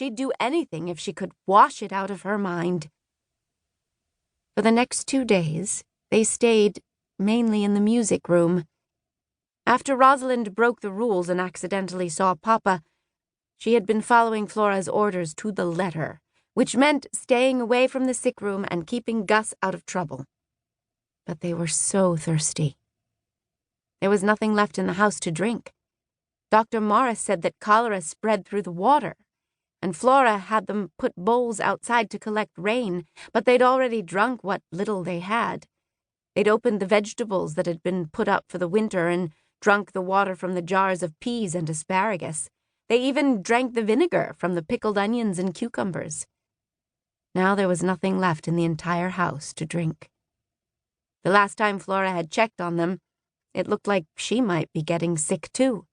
She'd do anything if she could wash it out of her mind. For the next 2 days, they stayed mainly in the music room. After Rosalind broke the rules and accidentally saw Papa, she had been following Flora's orders to the letter, which meant staying away from the sick room and keeping Gus out of trouble. But they were so thirsty. There was nothing left in the house to drink. Dr. Morris said that cholera spread through the water, and Flora had them put bowls outside to collect rain, but they'd already drunk what little they had. They'd opened the vegetables that had been put up for the winter and drunk the water from the jars of peas and asparagus. They even drank the vinegar from the pickled onions and cucumbers. Now there was nothing left in the entire house to drink. The last time Flora had checked on them, it looked like she might be getting sick too,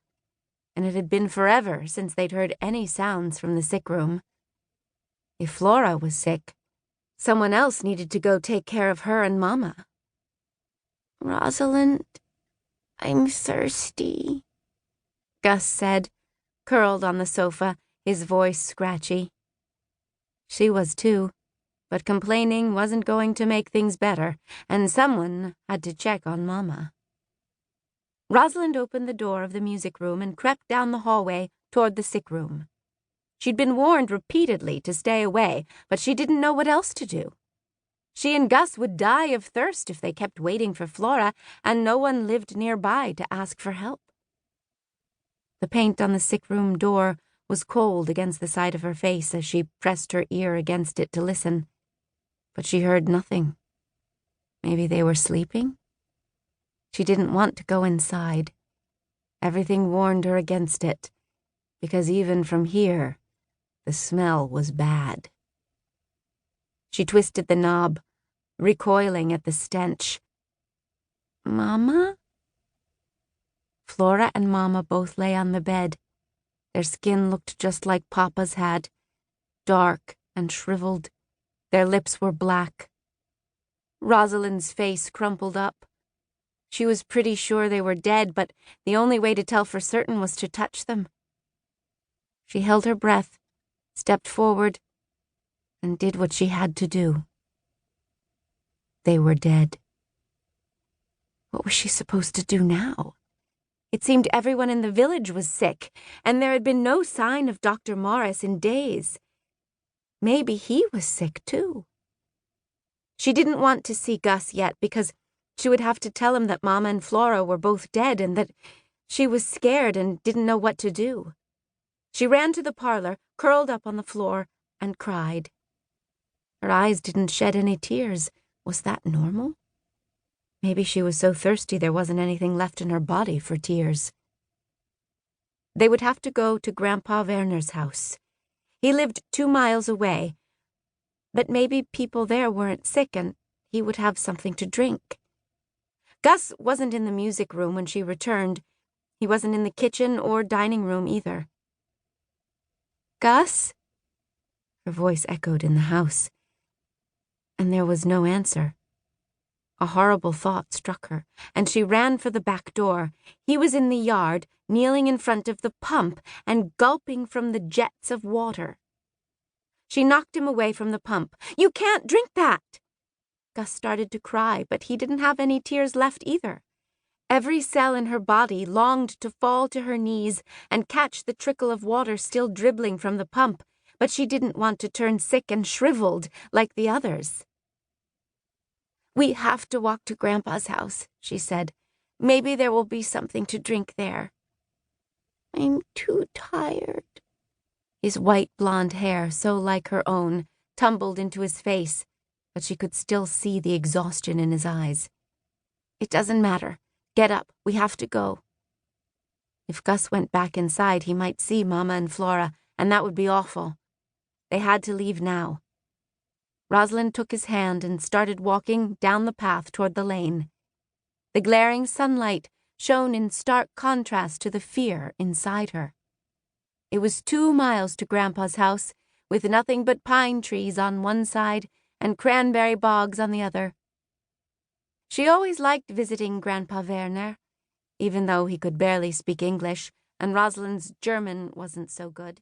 and it had been forever since they'd heard any sounds from the sick room. If Flora was sick, someone else needed to go take care of her and Mama. "Rosalind, I'm thirsty," Gus said, curled on the sofa, his voice scratchy. She was too, but complaining wasn't going to make things better, and someone had to check on Mama. Rosalind opened the door of the music room and crept down the hallway toward the sick room. She'd been warned repeatedly to stay away, but she didn't know what else to do. She and Gus would die of thirst if they kept waiting for Flora, and no one lived nearby to ask for help. The paint on the sick room door was cold against the side of her face as she pressed her ear against it to listen, but she heard nothing. Maybe they were sleeping? She didn't want to go inside. Everything warned her against it, because even from here, the smell was bad. She twisted the knob, recoiling at the stench. "Mama?" Flora and Mama both lay on the bed. Their skin looked just like Papa's had, dark and shriveled. Their lips were black. Rosalind's face crumpled up. She was pretty sure they were dead, but the only way to tell for certain was to touch them. She held her breath, stepped forward, and did what she had to do. They were dead. What was she supposed to do now? It seemed everyone in the village was sick, and there had been no sign of Dr. Morris in days. Maybe he was sick too. She didn't want to see Gus yet because she would have to tell him that Mama and Flora were both dead and that she was scared and didn't know what to do. She ran to the parlor, curled up on the floor, and cried. Her eyes didn't shed any tears. Was that normal? Maybe she was so thirsty there wasn't anything left in her body for tears. They would have to go to Grandpa Werner's house. He lived 2 miles away, but maybe people there weren't sick and he would have something to drink. Gus wasn't in the music room when she returned. He wasn't in the kitchen or dining room either. "Gus?" Her voice echoed in the house, and there was no answer. A horrible thought struck her, and she ran for the back door. He was in the yard, kneeling in front of the pump and gulping from the jets of water. She knocked him away from the pump. "You can't drink that!" Gus started to cry, but he didn't have any tears left either. Every cell in her body longed to fall to her knees and catch the trickle of water still dribbling from the pump, but she didn't want to turn sick and shriveled like the others. "We have to walk to Grandpa's house," she said. "Maybe there will be something to drink there." "I'm too tired." His white blonde hair, so like her own, tumbled into his face, but she could still see the exhaustion in his eyes. "It doesn't matter. Get up. We have to go." If Gus went back inside, he might see Mama and Flora, and that would be awful. They had to leave now. Rosalind took his hand and started walking down the path toward the lane. The glaring sunlight shone in stark contrast to the fear inside her. It was 2 miles to Grandpa's house, with nothing but pine trees on one side and cranberry bogs on the other. She always liked visiting Grandpa Werner, even though he could barely speak English and Rosalind's German wasn't so good.